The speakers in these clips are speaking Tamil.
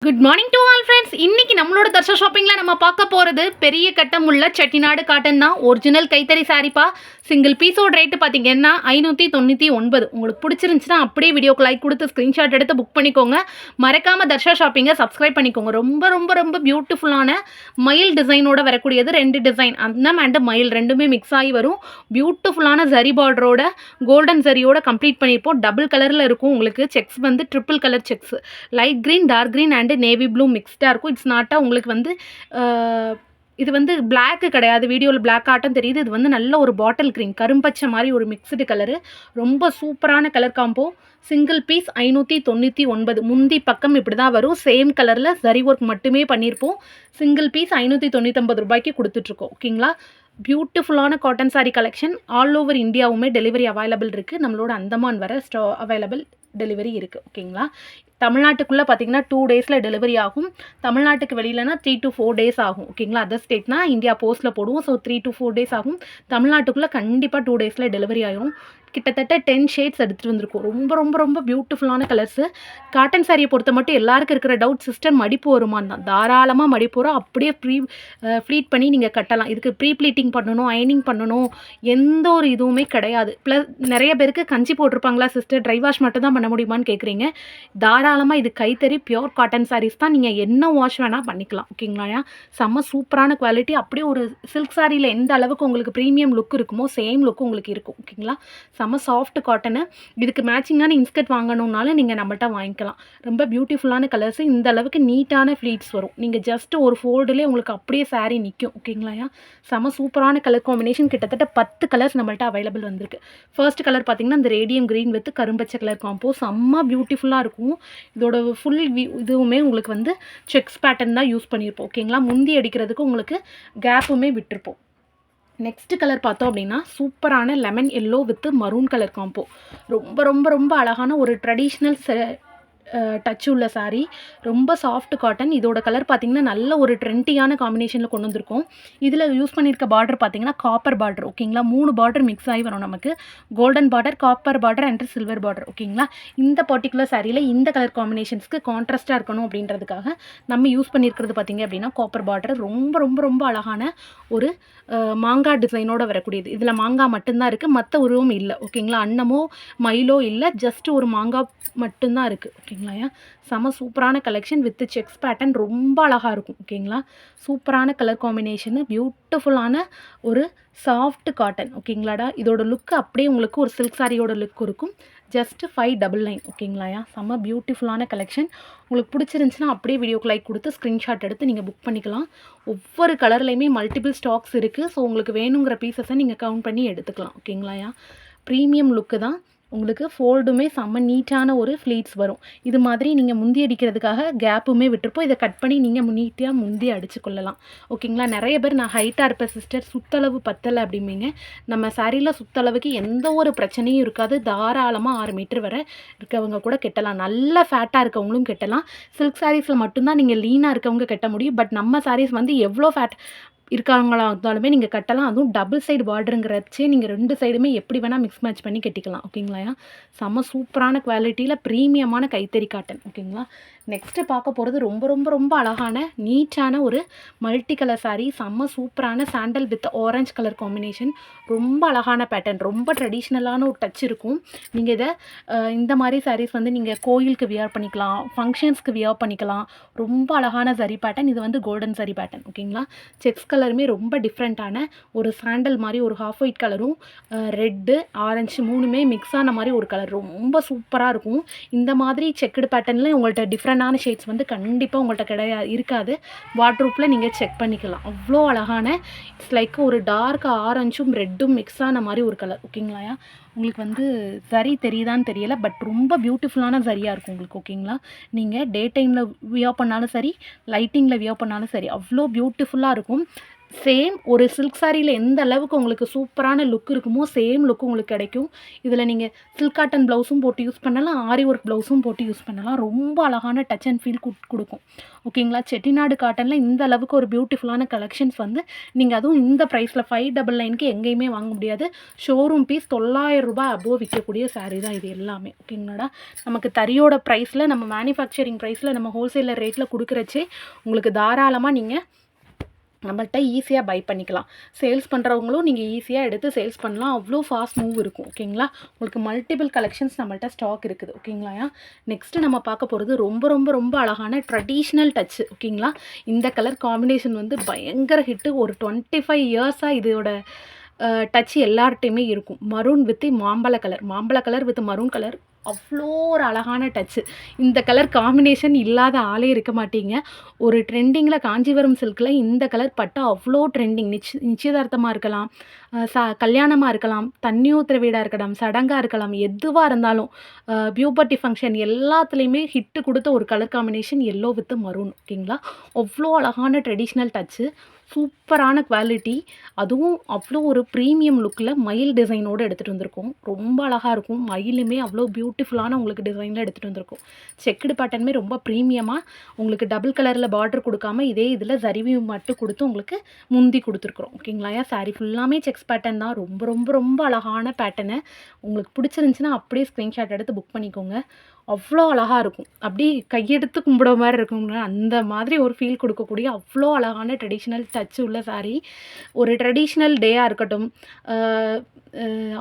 Good morning to all friends. இன்னைக்கு நம்மளோட தர்ஷா ஷாப்பிங்கில் நம்ம பார்க்க போகிறது பெரிய கட்டம் உள்ள செட்டிநாடு காட்டன் தான். ஒரிஜினல் கைத்தறி சாரிப்பா. சிங்கிள் பீஸோட ரேட்டு பார்த்தீங்கன்னா 599. உங்களுக்கு பிடிச்சிருந்துச்சுன்னா அப்படியே வீடியோக்கு லைக் கொடுத்து ஸ்க்ரீன்ஷாட் எடுத்து புக் பண்ணிக்கோங்க. மறக்காமல் தர்ஷா ஷாப்பிங்கை சப்ஸ்கிரைப் பண்ணிக்கோங்க. ரொம்ப ரொம்ப ரொம்ப பியூட்டிஃபுல்லான மயில் டிசைனோட வரக்கூடியது. 2 டிசைன் அன்னம் அண்ட் மயில் ரெண்டுமே மிக்ஸ் ஆகி வரும். பியூட்டிஃபுல்லான ஜரி பார்டரோட கோல்டன் ஜரியோட கம்ப்ளீட் பண்ணியிருப்போம். டபுள் கலரில் இருக்கும். உங்களுக்கு செக்ஸ் வந்து triple colour checks, light green, dark green and navy blue மிக்ஸ்டாக இருக்கும். இட்ஸ் நாட்டாக உங்களுக்கு வந்து இது வந்து பிளாக்கு கிடையாது. வீடியோவில் பிளாக் ஆட்டம் தெரியுது. இது வந்து நல்ல ஒரு பாட்டில் க்ரீன், கரும்பச்சை மாதிரி ஒரு மிக்ஸ்டு கலரு. ரொம்ப சூப்பரான கலர் காம்போ. Single piece 599. முந்தி பக்கம் இப்படி தான் வரும். சேம் கலரில் ஜரி ஒர்க் மட்டுமே பண்ணியிருப்போம். சிங்கிள் பீஸ் 599 ரூபாய்க்கு கொடுத்துட்ருக்கோம். ஓகேங்களா? பியூட்டிஃபுல்லான cotton sari collection. All over இந்தியாவுமே டெலிவரி அவைலபிள் இருக்குது. நம்மளோட அந்தமான் வர அவைலபிள் டெலிவரி இருக்குது. ஓகேங்களா? தமிழ்நாட்டுக்குள்ளே பார்த்தீங்கன்னா 2 டேஸில் டெலிவரி ஆகும். தமிழ்நாட்டுக்கு வெளியிலனா 3 to 4 டேஸ் ஆகும். ஓகேங்களா? அதர் ஸ்டேட்னா இந்தியா போஸ்ட்டில் போடுவோம். ஸோ 3 to 4 டேஸ் ஆகும். தமிழ்நாட்டுக்குள்ளே கண்டிப்பாக 2 டேஸில் டெலிவரி ஆகிரும். கிட்டத்தட்ட 10 ஷேட்ஸ் எடுத்துகிட்டு வந்திருக்கும். ரொம்ப ரொம்ப ரொம்ப பியூட்டிஃபுல்லான கலர்ஸு. காட்டன் சாரியை பொறுத்த மட்டும் எல்லாருக்கும் இருக்கிற டவுட், சிஸ்டர் மடிப்பு வருமான்னு தான். தாராளமாக மடிப்பு வரும். அப்படியே ஃப்ளீட் பண்ணி நீங்கள் கட்டலாம். இதுக்கு ப்ரீ ப்ளீட்டிங் பண்ணணும், அயனிங் பண்ணணும், எந்த ஒரு இதுவுமே கிடையாது. ப்ளஸ் நிறைய பேருக்கு கஞ்சி போட்டிருப்பாங்களா சிஸ்டர், ட்ரை வாஷ் மட்டும் தான் பண்ண முடியுமான்னு கேட்குறீங்க. தாராளமாக இது கைத்தறி பியோர் காட்டன் சாரீஸ் தான். நீங்கள் என்ன வாஷ் வேணால் பண்ணிக்கலாம். ஓகேங்களா? செம்ம சூப்பரான குவாலிட்டி. அப்படியே ஒரு சில்க் சாரியில் எந்த அளவுக்கு உங்களுக்கு ப்ரீமியம் லுக் இருக்குமோ சேம் லுக்கு உங்களுக்கு இருக்கும். ஓகேங்களா? செம்ம சாஃப்ட் காட்டனு. இதுக்கு மேட்சிங்கான இன்ஸ்கர்ட் வாங்கணுன்னாலும் நீங்கள் நம்மள்ட்ட வாங்கிக்கலாம். ரொம்ப பியூட்டிஃபுல்லான கலர்ஸு. இந்த அளவுக்கு நீட்டான ஃப்ளீட்ஸ் வரும். நீங்கள் ஜஸ்ட் ஒரு ஃபோல்டுலேயே உங்களுக்கு அப்படியே சாரீ நிற்கும். ஓகேங்களா? செம்ம சூப்பரான கலர் காம்பினேஷன். கிட்டத்தட்ட 10 கலர்ஸ் நம்மள்ட்ட அவைலபிள் வந்திருக்கு. ஃபர்ஸ்ட் கலர் பார்த்தீங்கன்னா இந்த ரேடியம் க்ரீன் வித் கரும்பச்சை கலர் காம்போ. செம்ம பியூட்டிஃபுல்லாக இருக்கும். இதோட ஃபுல் இதுவுமே உங்களுக்கு வந்து செக்ஸ் பேட்டர்ன் தான் யூஸ் பண்ணியிருப்போம். ஓகேங்களா? முந்தி அடிக்கிறதுக்கு உங்களுக்கு கேப்புமே விட்டுருப்போம். நெக்ஸ்ட் கலர் பார்த்தோம் அப்படின்னா சூப்பரான lemon yellow with maroon colour combo. ரொம்ப ரொம்ப ரொம்ப அழகான ஒரு ட்ரெடிஷ்னல் டச் உள்ள சாரீ. ரொம்ப சாஃப்ட் காட்டன். இதோட கலர் பார்த்தீங்கன்னா நல்ல ஒரு ட்ரெண்டியான காம்பினேஷனில் கொண்டு வந்திருக்கோம். இதில் யூஸ் பண்ணியிருக்க பார்டர் பார்த்தீங்கன்னா காப்பர் பார்டர். ஓகேங்களா? 3 பார்டர் மிக்ஸ் ஆகி வரும் நமக்கு. Golden border, copper border and silver border. ஓகேங்களா? இந்த பர்டிகுலர் சாரியில் இந்த கலர் காம்பினேஷன்ஸ்க்கு கான்ட்ராஸ்ட்டாக இருக்கணும் அப்படின்றதுக்காக நம்ம யூஸ் பண்ணியிருக்கிறது பார்த்தீங்க அப்படின்னா காப்பர் பார்டர். ரொம்ப ரொம்ப ரொம்ப அழகான ஒரு மாங்காய் டிசைனோட வரக்கூடியது. இதில் மாங்காய் மட்டும்தான் இருக்குது, மற்ற உருவம் இல்லை. ஓகேங்களா? அன்னமோ மயிலோ இல்லை, ஜஸ்ட் ஒரு மாங்காய் மட்டும்தான் இருக்குது. ஓகேங்களா? செம சூப்பரான கலெக்ஷன் வித் செக்ஸ் பேட்டர்ன். ரொம்ப அழகாக இருக்கும். ஓகேங்களா? சூப்பரான கலர் காம்பினேஷனு. பியூட்டிஃபுல்லான ஒரு சாஃப்ட் காட்டன். ஓகேங்களாடா? இதோட லுக்கு அப்படியே உங்களுக்கு ஒரு சில்க் சாரியோட லுக் இருக்கும். ஜஸ்ட் 599. ஓகேங்களா? செம்ம பியூட்டிஃபுல்லான கலெக்ஷன். உங்களுக்கு பிடிச்சிருந்துச்சுன்னா அப்படியே வீடியோக்கு லைக் கொடுத்து ஸ்க்ரீன்ஷாட் எடுத்து நீங்கள் புக் பண்ணிக்கலாம். ஒவ்வொரு கலர்லையுமே மல்டிபிள் ஸ்டாக்ஸ் இருக்குது. ஸோ உங்களுக்கு வேணுங்கிற பீசஸை நீங்கள் கவுண்ட் பண்ணி எடுத்துக்கலாம். ஓகேங்களா? ப்ரீமியம் லுக்கு தான். உங்களுக்கு ஃபோல்டுமே செம்ம நீட்டான ஒரு ஃப்ளீட்ஸ் வரும். இது மாதிரி நீங்கள் முந்தி அடிக்கிறதுக்காக கேப்புமே விட்டுருப்போம். இதை கட் பண்ணி நீங்கள் நீட்டாக முந்தி அடிச்சு கொள்ளலாம். ஓகேங்களா? நிறைய பேர் நான் ஹைட்டாக இருப்பேன் சிஸ்டர், சுத்தளவு பத்தலை அப்படிம்பீங்க. நம்ம சாரியில் சுத்தளவுக்கு எந்த ஒரு பிரச்சனையும் இருக்காது. தாராளமாக 6 மீட்டர் வரை இருக்கவங்க கூட கெட்டலாம். நல்ல ஃபேட்டாக இருக்கவங்களும் கெட்டலாம். சில்க் சாரீஸில் மட்டும்தான் நீங்கள் லீனாக இருக்கவங்க கெட்ட முடியும். பட் நம்ம சாரீஸ் வந்து எவ்வளோ ஃபேட் இருக்காங்களா இருந்தாலுமே நீங்கள் கட்டலாம். அதுவும் டபுள் சைடு பார்டருங்கிறச்சே நீங்கள் 2 சைடுமே எப்படி வேணால் மிக்ஸ் மேட்ச் பண்ணி கட்டிக்கலாம். ஓகேங்களா? செம்ம சூப்பரான குவாலிட்டியில் ப்ரீமியமான கைத்தறி காட்டன். ஓகேங்களா? நெக்ஸ்ட்டு பார்க்க போகிறது ரொம்ப ரொம்ப ரொம்ப அழகான நீட்டான ஒரு மல்டி கலர் சாரீ. செம்ம சூப்பரான sandal with orange colour combination. ரொம்ப அழகான பேட்டர்ன். ரொம்ப ட்ரெடிஷ்னலான ஒரு டச் இருக்கும். நீங்கள் இதை இந்த மாதிரி சாரீஸ் வந்து நீங்கள் கோயிலுக்கு வியர் பண்ணிக்கலாம், ஃபங்க்ஷன்ஸ்க்கு வியர் பண்ணிக்கலாம். ரொம்ப அழகான சரி பேட்டர்ன். இது வந்து கோல்டன் சரி பேட்டர்ன். ஓகேங்களா? செக்ஸ் கலருமே ரொம்ப டிஃப்ரெண்ட்டான ஒரு சாண்டல் மாதிரி ஒரு ஹாஃப் ஒயிட் கலரும் ரெட்டு ஆரஞ்சு 3மே மிக்ஸ் ஆன மாதிரி ஒரு கலர். ரொம்ப சூப்பராக இருக்கும். இந்த மாதிரி செக்குடு பேட்டர்னில் உங்கள்கிட்ட டிஃப்ரெண்டான ஷேட்ஸ் வந்து கண்டிப்பாக உங்கள்கிட்ட இருக்காது. வாட்ரூப்பில் நீங்கள் செக் பண்ணிக்கலாம். அவ்வளோ அழகான இட்ஸ் லைக் ஒரு டார்க் ஆரஞ்சும் ரெட்டும் மிக்ஸ் ஆன மாதிரி ஒரு கலர். ஓகேங்களா? உங்களுக்கு வந்து சரி தெரியுதான்னு தெரியலை, பட் ரொம்ப பியூட்டிஃபுல்லான சரியாக இருக்கும் உங்களுக்கு. ஓகேங்களா? நீங்கள் டே டைமில் வியர் பண்ணாலும் சரி, லைட்டிங்கில் வியர் பண்ணாலும் சரி, அவ்வளோ பியூட்டிஃபுல்லாக இருக்கும். சேம் ஒரு சில்க் சாரியில் எந்த அளவுக்கு உங்களுக்கு சூப்பரான லுக் இருக்குமோ சேம் லுக் உங்களுக்கு கிடைக்கும். இதில் நீங்கள் சில்க் காட்டன் ப்ளவுஸும் போட்டு யூஸ் பண்ணலாம், ஆரி ஒர்க் ப்ளவுஸும் போட்டு யூஸ் பண்ணலாம். ரொம்ப அழகான டச் அண்ட் ஃபீல் கொடுக்கும். ஓகேங்களா? செட்டிநாடு காட்டனில் இந்த அளவுக்கு ஒரு பியூட்டிஃபுல்லான கலெக்ஷன்ஸ் வந்து நீங்கள் அதுவும் இந்த ப்ரைஸில் 599க்கு எங்கேயுமே வாங்க முடியாது. ஷோரூம் பீஸ் ரூ. 900 அபோவ் விற்கக்கூடிய சாரீ தான் இது எல்லாமே. ஓகேங்களாடா? நமக்கு தறியோட ப்ரைஸில், நம்ம மேனுஃபேக்சரிங் ப்ரைஸில், நம்ம ஹோல்சேலர் ரேட்டில் கொடுக்குறச்சே உங்களுக்கு தாராளமாக நீங்கள் நம்மள்கிட்ட ஈஸியாக பை பண்ணிக்கலாம். சேல்ஸ் பண்ணுறவங்களும் நீங்கள் ஈஸியாக எடுத்து சேல்ஸ் பண்ணலாம். அவ்வளோ ஃபாஸ்ட் மூவ் இருக்கும். ஓகேங்களா? உங்களுக்கு மல்டிபிள் கலெக்ஷன்ஸ் நம்மள்கிட்ட ஸ்டாக் இருக்குது. ஓகேங்களா? நெக்ஸ்ட்டு நம்ம பார்க்க போகிறது ரொம்ப ரொம்ப ரொம்ப அழகான ட்ரெடிஷ்னல் டச்சு. ஓகேங்களா? இந்த கலர் காம்பினேஷன் வந்து பயங்கர ஹிட்டு. ஒரு 25 இயர்ஸாக இதோட டச் எல்லார்ட்டையுமே இருக்கும். மரூன் வித் மாம்பழ கலர் வித் மரூன் கலர் அவ்வளோ ஒரு அழகான டச்சு. இந்த கலர் காம்பினேஷன் இல்லாத ஆளே இருக்க மாட்டீங்க. ஒரு ட்ரெண்டிங்கில் காஞ்சிபுரம் சில்கில் இந்த கலர் பட்டா அவ்வளோ ட்ரெண்டிங். நிச்சயதார்த்தமாக இருக்கலாம், கல்யாணமாக இருக்கலாம், தண்ணி ஊற்றுற வீடாக இருக்கலாம், சடங்காக இருக்கலாம், எதுவாக இருந்தாலும் பியூபர்ட்டி ஃபங்க்ஷன் எல்லாத்துலேயுமே ஹிட்டு கொடுத்த ஒரு colour combination yellow with maroon. ஓகேங்களா? அவ்வளோ அழகான ட்ரெடிஷ்னல் டச்சு, சூப்பரான குவாலிட்டி, அதுவும் அவ்வளோ ஒரு ப்ரீமியம் லுக்கில் மயில் டிசைனோடு எடுத்துகிட்டு வந்திருக்கோம். ரொம்ப அழகாக இருக்கும். மயிலுமே அவ்வளோ பியூட்டிஃபுல்லான உங்களுக்கு டிசைனில் எடுத்துகிட்டு வந்திருக்கோம். செக்குடு பேட்டர்னுமே ரொம்ப ப்ரீமியமாக உங்களுக்கு டபுள் கலரில் பார்டர் கொடுக்காம இதே இதில் ஜரிவி மட்டும் கொடுத்து உங்களுக்கு முந்தி கொடுத்துருக்குறோம். ஓகேங்களா? சாரீ ஃபுல்லாமே செக்ஸ் பேட்டர்ன் தான். ரொம்ப ரொம்ப ரொம்ப அழகான பேட்டர்னு. உங்களுக்கு பிடிச்சிருந்துச்சின்னா அப்படியே ஸ்க்ரீன்ஷாட் எடுத்து புக் பண்ணிக்கோங்க. அவ்வளோ அழகாக இருக்கும். அப்படி கையெடுத்து கும்பிட மாதிரி இருக்குங்க. அந்த மாதிரி ஒரு ஃபீல் கொடுக்கக்கூடிய அவ்வளோ அழகான ட்ரெடிஷ்னல் டச் உள்ள சாரீ. ஒரு ட்ரெடிஷ்னல் டேயாக இருக்கட்டும்,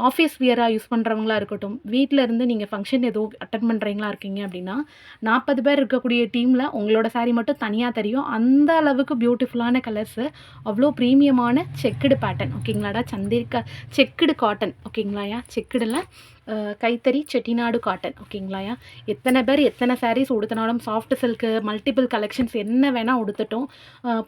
ஆஃபீஸ் வியராக யூஸ் பண்ணுறவங்களா இருக்கட்டும், வீட்டில் இருந்து நீங்கள் ஃபங்க்ஷன் ஏதோ அட்டன் பண்ணுறீங்களா இருக்கீங்க அப்படின்னா 40 பேர் இருக்கக்கூடிய டீமில் உங்களோட சாரீ மட்டும் தனியாக தெரியும். அந்த அளவுக்கு பியூட்டிஃபுல்லான கலர்ஸு, அவ்வளோ ப்ரீமியமான செக்குடு பேட்டர்ன். ஓகேங்களாடா? Checked cotton. ஓகேங்களாயா? செக்குடில் கைத்தறி செட்டிநாடு காட்டன். ஓகேங்களாயா? எத்தனை பேர் எத்தனை சாரீஸ் உடுத்தினாலும், சாஃப்ட் சில்க்கு மல்டிபிள் கலெக்ஷன்ஸ் என்ன வேணால் உடுத்தட்டும்,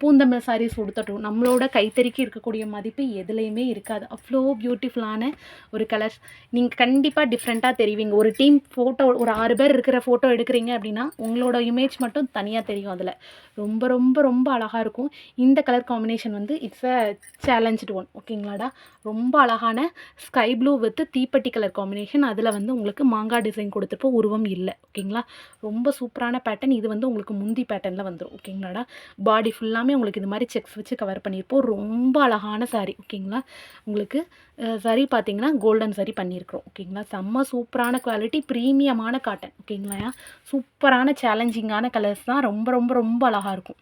பூந்தமிழ் சாரீஸ் உடுத்தட்டும், நம்மளோட கைத்தறிக்கு இருக்கக்கூடிய மதிப்பு எதுலேயுமே இருக்காது. அவ்வளோ பியூட்டிஃபுல்லான ஒரு கலர்ஸ். நீங்கள் கண்டிப்பாக டிஃப்ரெண்ட்டாக தெரிவிங்க. ஒரு டீம் ஃபோட்டோ, ஒரு 6 பேர் இருக்கிற ஃபோட்டோ எடுக்கிறீங்க அப்படின்னா உங்களோட இமேஜ் மட்டும் தனியாக தெரியும். அதில் ரொம்ப ரொம்ப ரொம்ப அழகாக இருக்கும். இந்த கலர் காம்பினேஷன் வந்து இட்ஸ் அ சேலஞ்சு ஒன். ஓகேங்களாடா? ரொம்ப அழகான ஸ்கை ப்ளூ வித் தீப்பெட்டி கலர் காம்பினேஷன். அதில் வந்து உங்களுக்கு மாங்காய் டிசைன் கொடுத்துருப்போம், உருவம் இல்லை. ஓகேங்களா? ரொம்ப சூப்பரான பேட்டர்ன். இது வந்து உங்களுக்கு முந்தி பேட்டர்னில் வந்துடும். ஓகேங்களாடா? பாடி ஃபுல்லாமே உங்களுக்கு இது மாதிரி செக்ஸ் வச்சு கவர் பண்ணியிருப்போம். ரொம்ப அழகான சாரீ. ஓகேங்களா? உங்களுக்கு சரி பார்த்தீங்கன்னா கோல்டன் சரி பண்ணியிருக்கிறோம். ஓகேங்களா? செம்ம சூப்பரான குவாலிட்டி, ப்ரீமியமான காட்டன். ஓகேங்களா? சூப்பரான சேலஞ்சிங்கான கலர்ஸ் தான். ரொம்ப ரொம்ப ரொம்ப அழகாக இருக்கும்.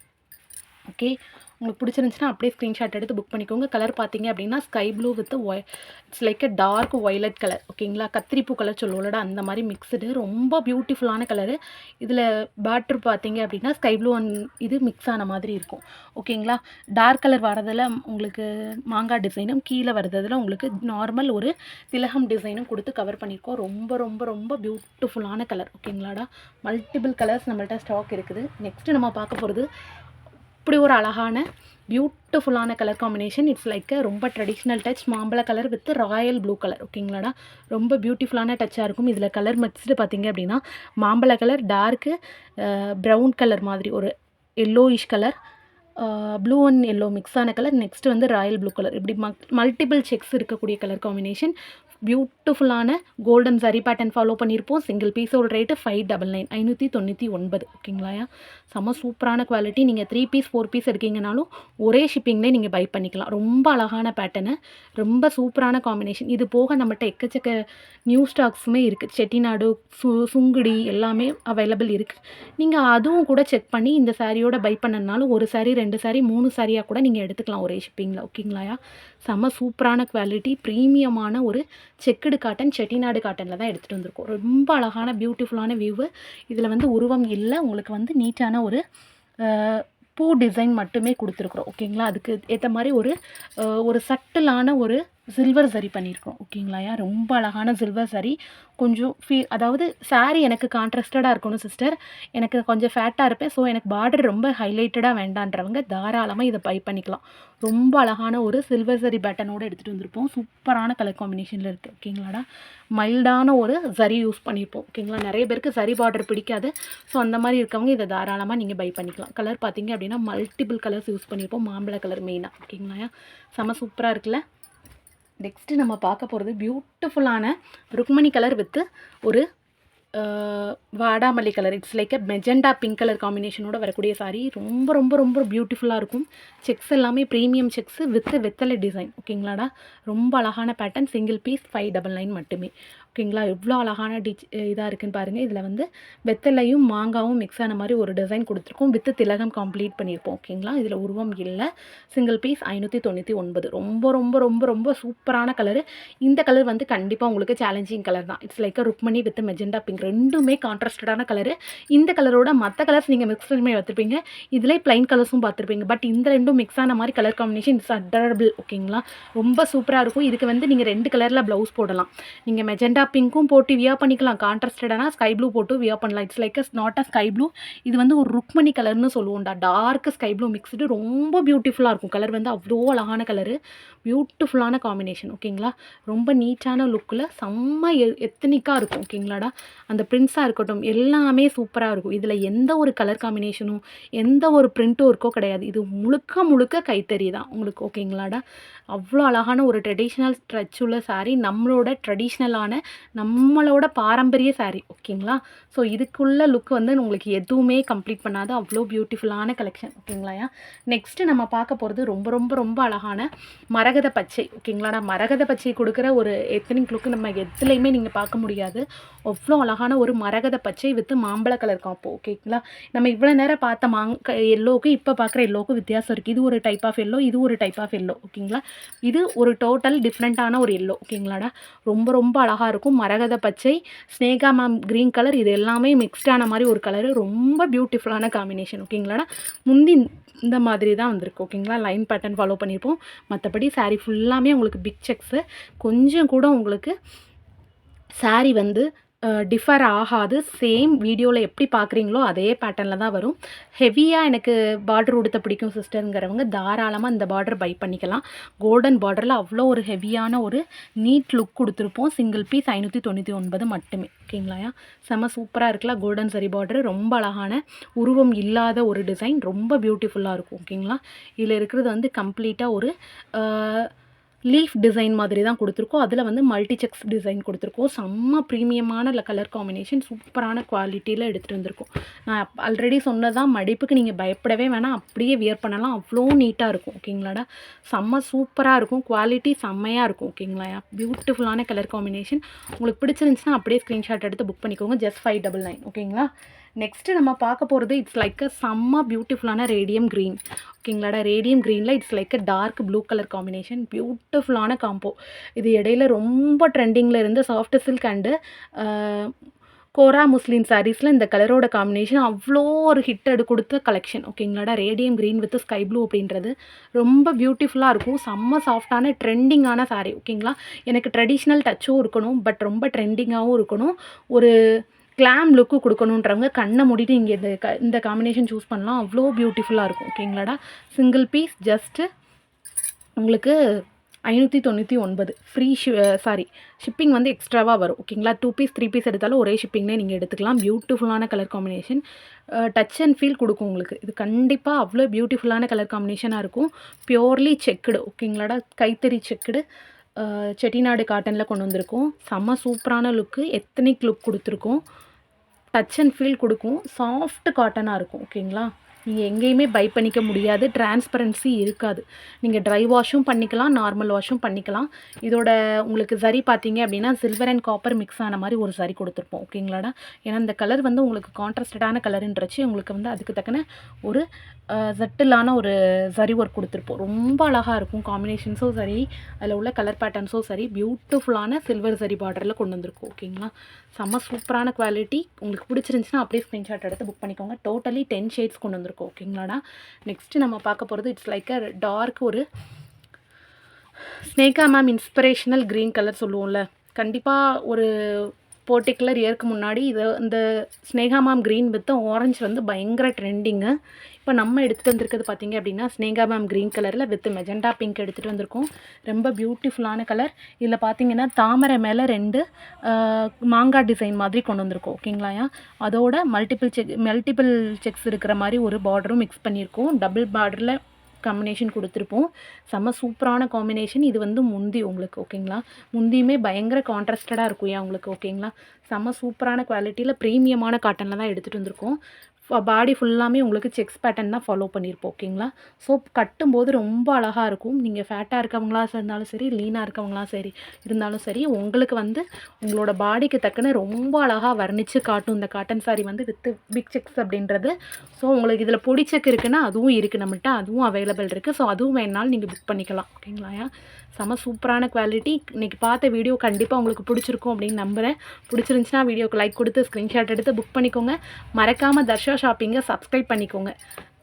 ஓகே, உங்களுக்கு பிடிச்சிருந்துச்சுன்னா அப்படியே ஸ்க்ரீன்ஷாட் எடுத்து புக் பண்ணிக்கோங்க. கலர் பார்த்தீங்க அப்படின்னா sky blue with it's like a dark violet colour. ஓகேங்களா? கத்திரிப்பூ கலர் சொல்லுவோம்லடா, அந்த மாதிரி மிக்ஸ்டு ரொம்ப பியூட்டிஃபுல்லான கலரு. இதில் பேட்டர் பார்த்தீங்க அப்படின்னா ஸ்கை ப்ளூ அண்ட் இது மிக்ஸ் ஆன மாதிரி இருக்கும். ஓகேங்களா? டார்க் கலர் வரதில் உங்களுக்கு மாங்காய் டிசைனும், கீழே வரதில் உங்களுக்கு நார்மல் ஒரு திலகம் டிசைனும் கொடுத்து கவர் பண்ணியிருக்கோம். ரொம்ப ரொம்ப ரொம்ப பியூட்டிஃபுல்லான கலர். ஓகேங்களாடா? மல்டிபிள் கலர்ஸ் நம்மள்ட்ட ஸ்டாக் இருக்குது. நெக்ஸ்ட்டு நம்ம பார்க்க போகிறது இப்படி ஒரு அழகான பியூட்டிஃபுல்லான கலர் காம்பினேஷன். இட்ஸ் லைக் ரொம்ப ட்ரெடிஷ்னல் டச், மாம்பழ colour with royal blue colour. ஓகேங்களாடா? ரொம்ப பியூட்டிஃபுல்லான டச்சாக இருக்கும். இதில் கலர் மிக்ஸ்டு பார்த்தீங்க அப்படின்னா மாம்பழ கலர், டார்க்கு ப்ரௌன் கலர் மாதிரி ஒரு yellowish colour, blue and yellow mix ஆன கலர், நெக்ஸ்ட்டு வந்து ராயல் ப்ளூ கலர். இப்படி மல்டிபிள் செக்ஸ் இருக்கக்கூடிய கலர் காம்பினேஷன். பியூட்டிஃபுல்லான கோல்டன் சரி பேட்டர்ன் ஃபாலோ பண்ணியிருப்போம். சிங்கிள் பீஸோட ரேட்டு 599, 599. ஓகேங்களா? செம்ம சூப்பரான குவாலிட்டி. நீங்கள் 3 பீஸ் 4 பீஸ் எடுக்கீங்கனாலும் ஒரே ஷிப்பிங்லேயே நீங்கள் பை பண்ணிக்கலாம். ரொம்ப அழகான பேட்டர்னு, ரொம்ப சூப்பரான காம்பினேஷன். இது போக நம்மகிட்ட எக்கச்சக்க நியூ ஸ்டாக்ஸுமே இருக்குது. செட்டிநாடு, சுங்குடி எல்லாமே அவைலபிள் இருக்குது. நீங்கள் அதுவும் கூட செக் பண்ணி இந்த சாரியோட பை பண்ணனாலும் ஒரு சாரி 2 சாரி 3 சாரியாக கூட நீங்கள் எடுத்துக்கலாம் ஒரே ஷிப்பிங்கில். ஓகேங்களா? செம்ம சூப்பரான குவாலிட்டி, ப்ரீமியமான ஒரு செக்குடு காட்டன், செட்டிநாடு காட்டனில் தான் எடுத்துகிட்டு வந்திருக்கோம். ரொம்ப அழகான பியூட்டிஃபுல்லான வியூவு. இதில் வந்து உருவம் இல்லை, உங்களுக்கு வந்து நீட்டான ஒரு பூ டிசைன் மட்டுமே கொடுத்துருக்குறோம். ஓகேங்களா? அதுக்கு ஏற்ற மாதிரி ஒரு சட்டிலான ஒரு சில்வர் சரி பண்ணியிருக்கோம் ஓகேங்களாயா. ரொம்ப அழகான சில்வர் சரி. கொஞ்சம் அதாவது saree எனக்கு கான்ட்ராஸ்டடாக இருக்கணும் சிஸ்டர். எனக்கு கொஞ்சம் ஃபேட்டாக இருப்பேன். ஸோ எனக்கு பார்டர் ரொம்ப ஹைலைட்டடாக வேண்டான்றவங்க தாராளமாக இதை பை பண்ணிக்கலாம். ரொம்ப அழகான ஒரு சில்வர் சரி பேட்டர்னோடு எடுத்துகிட்டு வந்திருப்போம். சூப்பரான கலர் காம்பினேஷனில் இருக்குது ஓகேங்களாடா. மைல்டான ஒரு சரி யூஸ் பண்ணியிருப்போம் ஓகேங்களா. நிறைய பேருக்கு சரி பார்டர் பிடிக்காது. ஸோ அந்த மாதிரி இருக்கவங்க இதை தாராளமாக நீங்கள் பை பண்ணிக்கலாம். கலர் பார்த்தீங்க அப்படின்னா மல்டிபிள் கலர்ஸ் யூஸ் பண்ணியிருப்போம். மாம்பழ கலர் மெயினாக ஓகேங்களாயா. செம சூப்பராக இருக்குல்ல. நெக்ஸ்ட்டு நம்ம பார்க்க போகிறது பியூட்டிஃபுல்லான ருக்மணி கலர் வித்து ஒரு வாடாமல்லி colour. It's like magenta pink colour காம்பினேஷனோட வரக்கூடிய சாரீ. ரொம்ப ரொம்ப ரொம்ப பியூட்டிஃபுல்லாக இருக்கும். செக்ஸ் எல்லாமே ப்ரீமியம் செக்ஸு வித் வெத்தலை டிசைன் ஓகேங்களாடா. ரொம்ப அழகான பேட்டர்ன். சிங்கிள் பீஸ் 599 மட்டுமே ஓகேங்களா. எவ்வளோ அழகான இதாக இருக்குன்னு பாருங்கள். இதில் வந்து வெத்தலையும் மாங்காவும் மிக்ஸ் ஆன மாதிரி ஒரு டிசைன் கொடுத்துருக்கோம். வித்து திலகம் கம்ப்ளீட் பண்ணியிருப்போம் ஓகேங்களா. இதில் உருவம் இல்லை. Single piece 599. ரொம்ப ரொம்ப ரொம்ப ரொம்ப சூப்பரான கலரு. இந்த கலர் வந்து கண்டிப்பாக உங்களுக்கு சேலஞ்சிங் கலர் தான். It's like Rukmani with magenta pink. ரெண்டுமே கான்ட்ராஸ்டடான கலரு. இந்த கலரோட மற்ற கலர்ஸ் நீங்கள் மிக்ஸ் பண்ணி பார்த்துருப்பீங்க. இதில் பிளைன் கலர்ஸும் பார்த்துருப்பீங்க. பட் இந்த ரெண்டும் மிக்ஸ் ஆன மாதிரி கலர் காம்பினேஷன் இட்ஸ் அடரபிள் ஓகேங்களா. ரொம்ப சூப்பராக இருக்கும். இதுக்கு வந்து நீங்கள் 2 கலரில் ப்ளவுஸ் போடலாம். நீங்கள் மெஜெண்டா பிங்க்கும் போட்டு வியா பண்ணிக்கலாம். கான்ட்ராஸ்டடான ஸ்கை ப்ளூ போட்டு வியா பண்ணலாம். It's like not a sky blue. இது வந்து ஒரு ருக்மணி கலர்னு சொல்லுவோம்டா. டார்க் ஸ்கை ப்ளூ மிக்ஸ்டு ரொம்ப பியூட்டிஃபுல்லாக இருக்கும். கலர் வந்து அவ்வளோ அழகான கலரு. பியூட்டிஃபுல்லான காம்பினேஷன் ஓகேங்களா. ரொம்ப நீட்டான லுக்கில் செம்ம எத்தனிக்காக இருக்கும் ஓகேங்களாடா. அந்த பிரிண்ட்ஸாக இருக்கட்டும் எல்லாமே சூப்பராக இருக்கும். இதில் எந்த ஒரு கலர் காம்பினேஷனும் எந்த ஒரு பிரிண்ட்டும் இருக்கோ கிடையாது. இது முழுக்க முழுக்க கைத்தறி தான் உங்களுக்கு ஓகேங்களாடா. அவ்வளோ அழகான ஒரு ட்ரெடிஷ்னல் ஸ்ட்ரெச் உள்ள சாரீ. நம்மளோட ட்ரெடிஷ்னலான நம்மளோட பாரம்பரிய சாரீ ஓகேங்களா. ஸோ இதுக்குள்ள லுக் வந்து உங்களுக்கு எதுவுமே கம்ப்ளீட் பண்ணாது. அவ்வளோ பியூட்டிஃபுல்லான கலெக்ஷன் ஓகேங்களாயா. நெக்ஸ்ட்டு நம்ம பார்க்க போகிறது ரொம்ப ரொம்ப ரொம்ப அழகான மரகத பச்சை ஓகேங்களாடா. மரகத பச்சை கொடுக்குற ஒரு எத்தனிக் லுக்கு நம்ம எதுலேயுமே நீங்கள் பார்க்க முடியாது. அவ்வளோ அழகான ஒரு மரகத பச்சை வித்து மாம்பழ கலர் காம்போ ஓகேங்களா. நம்ம இவ்வளோ நேரம் பார்த்த எல்லோவுக்கு இப்போ பார்க்குற எல்லோவுக்கு வித்தியாசம் இருக்குது. இது ஒரு டைப் ஆஃப் எல்லோ, இது ஒரு டைப் ஆஃப் எல்லோ ஓகேங்களா. இது ஒரு டோட்டல் டிஃப்ரெண்ட்டான ஒரு எல்லோ ஓகேங்களாடா. ரொம்ப ரொம்ப அழகாக இருக்கும். மரகத பச்சை, ஸ்னேகா மேம் க்ரீன் கலர், இது எல்லாமே மிக்ஸ்டான மாதிரி ஒரு கலரு. ரொம்ப பியூட்டிஃபுல்லான காம்பினேஷன் ஓகேங்களாடா. முந்தி இந்த மாதிரி தான் வந்திருக்கு ஓகேங்களா. லைன் பேட்டர்ன் ஃபாலோ பண்ணியிருப்போம். மற்றபடி சாரீ ஃபுல்லாமே உங்களுக்கு பிக் செக்ஸு. கொஞ்சம் கூட உங்களுக்கு சாரீ வந்து டிஃபர் ஆகாது. சேம் வீடியோவில் எப்படி பார்க்குறீங்களோ அதே பேட்டர்னில் தான் வரும். ஹெவியாக எனக்கு பார்டர் உடுத்த பிடிக்கும் சிஸ்டருங்கிறவங்க தாராளமாக இந்த பார்டர் பை பண்ணிக்கலாம். கோல்டன் பார்டரில் அவ்வளோ ஒரு ஹெவியான ஒரு நீட் லுக் கொடுத்துருப்போம். சிங்கிள் பீஸ் 599 மட்டுமே ஓகேங்களாயா. செம சூப்பராக இருக்குல்ல. கோல்டன் சரி பார்டர். ரொம்ப அழகான உருவம் இல்லாத ஒரு டிசைன். ரொம்ப பியூட்டிஃபுல்லாக இருக்கும் ஓகேங்களா. இதில் இருக்கிறது வந்து கம்ப்ளீட்டாக ஒரு லீஃப் டிசைன் மாதிரி தான் கொடுத்துருக்கோம். அதில் வந்து மல்டி செக்ஸ் டிசைன் கொடுத்துருக்கோம். செம்ம ப்ரீமியமான கலர் காம்பினேஷன். சூப்பரான குவாலிட்டியில் எடுத்துகிட்டு வந்திருக்கோம். நான் ஆல்ரெடி சொன்னதான், மடிப்புக்கு நீங்கள் பயப்படவே வேணாம். அப்படியே வியர் பண்ணலாம். அவ்வளோ நீட்டாக இருக்கும் ஓகேங்களாடா. செம்ம சூப்பராக இருக்கும். குவாலிட்டி செம்மையாக இருக்கும் ஓகேங்களா. பியூட்டிஃபுல்லான கலர் காம்பினேஷன். உங்களுக்கு பிடிச்சிருந்துச்சுன்னா அப்படியே ஸ்க்ரீன்ஷாட் எடுத்து புக் பண்ணிக்கோங்க. ஜஸ்ட் 599 ஓகேங்களா. நெக்ஸ்ட்டு நம்ம பார்க்க போகிறது இட்ஸ் லைக் செம்ம பியூட்டிஃபுல்லான ரேடியம் க்ரீன் ஓகேங்களாடா. ரேடியம் க்ரீனில் it's like dark blue colour combination. பியூட்டிஃபுல்லான காம்போ. இது இடையில ரொம்ப ட்ரெண்டிங்கில் இருந்து soft silk and kora muslin சாரீஸில் இந்த கலரோட காம்பினேஷன் அவ்வளோ ஒரு ஹிட் கொடுத்த கலெக்ஷன் ஓகேங்களாடா. Radium green with sky blue அப்படின்றது ரொம்ப பியூட்டிஃபுல்லாக இருக்கும். செம்ம சாஃப்டான ட்ரெண்டிங்கான சாரீ ஓகேங்களா. எனக்கு ட்ரெடிஷ்னல் டச்சும் இருக்கணும், பட் ரொம்ப ட்ரெண்டிங்காகவும் இருக்கணும். ஒரு கிளாம் லுக்கு கொடுக்கணுன்றவங்க கண்ணை மூடிட்டு இங்கே இந்த காம்பினேஷன் சூஸ் பண்ணலாம். அவ்வளோ பியூட்டிஃபுல்லாக இருக்கும் ஓகேங்களாடா. சிங்கிள் பீஸ் ஜஸ்ட்டு உங்களுக்கு 599. ஃப்ரீ ஷிப்பிங் வந்து எக்ஸ்ட்ராவாக வரும் ஓகேங்களா. 2 பீஸ் 3 பீஸ் எடுத்தாலும் ஒரே ஷிப்பிங்லேயே நீங்கள் எடுத்துக்கலாம். பியூட்டிஃபுல்லான colour combination. Touch and feel கொடுக்கும் உங்களுக்கு. இது கண்டிப்பாக அவ்வளோ பியூட்டிஃபுல்லான கலர் காம்பினேஷனாக இருக்கும். பியோர்லி செக்குடு ஓகேங்களாடா. கைத்தறி செக்குடு செட்டிநாடு காட்டனில் கொண்டு வந்திருக்கோம். செம்ம சூப்பரான லுக்கு. எத்தனிக் லுக் கொடுத்துருக்கோம். டச் அண்ட் ஃபீல் கொடுக்கும். சாஃப்ட் காட்டனாக இருக்கும் ஓகேங்களா. நீங்கள் எங்கேயுமே பை பண்ணிக்க முடியாது. டிரான்ஸ்பரன்சி இருக்காது. நீங்கள் ட்ரை வாஷும் பண்ணிக்கலாம், நார்மல் வாஷும் பண்ணிக்கலாம். இதோட உங்களுக்கு சரி பார்த்தீங்க அப்படின்னா சில்வர் அண்ட் காப்பர் மிக்ஸ் ஆன மாதிரி ஒரு சரி கொடுத்துருப்போம் ஓகேங்களாடா. ஏன்னா இந்த கலர் வந்து உங்களுக்கு கான்ட்ராஸ்டடான கலருன்றச்சு உங்களுக்கு வந்து அதுக்கு தக்கன ஒரு சட்டிலான ஒரு சரி ஒர்க் கொடுத்துருப்போம். ரொம்ப அழகாக இருக்கும். காம்பினேஷன்ஸும் சரி, அதில் உள்ள கலர் பேட்டர்ன்ஸும் சரி, பியூட்டிஃபுல்லான சில்வர் சரி பார்டரில் கொண்டு வந்திருக்கும் ஓகேங்களா. செம்ம சூப்பரான குவாலிட்டி. உங்களுக்கு பிடிச்சிருந்துச்சுன்னா அப்படியே ஸ்க்ரீன்ஷாட் எடுத்து புக் பண்ணிக்கோங்க. டோட்டலி 10 ஷேட்ஸ் கொண்டு வந்திருக்கோம் ஓகேங்களாடா. நெக்ஸ்ட்டு நம்ம பார்க்க போகிறது இட்ஸ் லைக் டார்க் ஒரு Sneha ma'am inspirational green colour சொல்லுவோம்ல, கண்டிப்பாக ஒரு பர்ட்டிகுலர் இயருக்கு முன்னாடி இந்த Sneha ma'am green with orange வந்து பயங்கர ட்ரெண்டிங்கு. இப்போ நம்ம எடுத்துகிட்டு வந்திருக்கிறது பார்த்திங்க அப்படின்னா ஸ்னேகா மேம் க்ரீன் கலரில் வித் மெஜெண்டா பிங்க் எடுத்துகிட்டு வந்திருக்கோம். ரொம்ப பியூட்டிஃபுல்லான கலர். இதில் பார்த்திங்கன்னா தாமரை மேலே 2 மாங்காய் டிசைன் மாதிரி கொண்டு வந்திருக்கோம். ஓகேங்களாயா? அதோட மல்டிபிள் செக்ஸ் இருக்கிற மாதிரி ஒரு பார்டரும் மிக்ஸ் பண்ணியிருக்கோம். டபுள் பார்டரில் காம்பினேஷன் கொடுத்துருப்போம். செம்ம சூப்பரான காம்பினேஷன். இது வந்து முந்தி உங்களுக்கு. ஓகேங்களா? முந்தியுமே பயங்கர கான்ட்ராஸ்டடாக இருக்கும் உங்களுக்கு. ஓகேங்களா? செம்ம சூப்பரான குவாலிட்டியில் ப்ரீமியமான காட்டனில் தான் எடுத்துகிட்டு வந்திருக்கோம். பாடி ஃபுல்லாமே உங்களுக்கு செக்ஸ் பேட்டர்ன் தான் ஃபாலோ பண்ணியிருப்போம். ஓகேங்களா? ஸோ கட்டும்போது ரொம்ப அழகாக இருக்கும். நீங்கள் ஃபேட்டாக இருக்கவங்களா இருந்தாலும் சரி, லீனாக இருக்கவங்களா இருந்தாலும் சரி, உங்களுக்கு வந்து உங்களோட பாடிக்கு தக்கன ரொம்ப அழகாக வர்ணித்து காட்டும் இந்த காட்டன் சாரீ வந்து வித் பிக் செக்ஸ் அப்படின்றது. ஸோ உங்களுக்கு இதில் பொடி செக் இருக்குன்னா அதுவும் இருக்குது நம்மகிட்ட, அதுவும் அவைலபிள் இருக்குது. ஸோ அதுவும் வேணாலும் நீங்கள் புக் பண்ணிக்கலாம். ஓகேங்களாயா? செம சூப்பரான குவாலிட்டி. இன்றைக்கி பார்த்த வீடியோ கண்டிப்பாக உங்களுக்கு பிடிச்சிருக்கும் அப்படின்னு நம்புகிறேன். பிடிச்சிருந்துச்சின்னா வீடியோக்கு லைக் கொடுத்து ஸ்க்ரீன்ஷாட் எடுத்து புக் பண்ணிக்கோங்க. மறக்காமல் தர்ஷா ஷாப்பிங்கை சப்ஸ்கிரைப் பண்ணிக்கோங்க.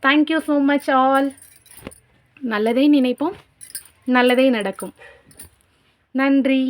Thank you so much all. நல்லதே நினைப்போம், நல்லதே நடக்கும். நன்றி.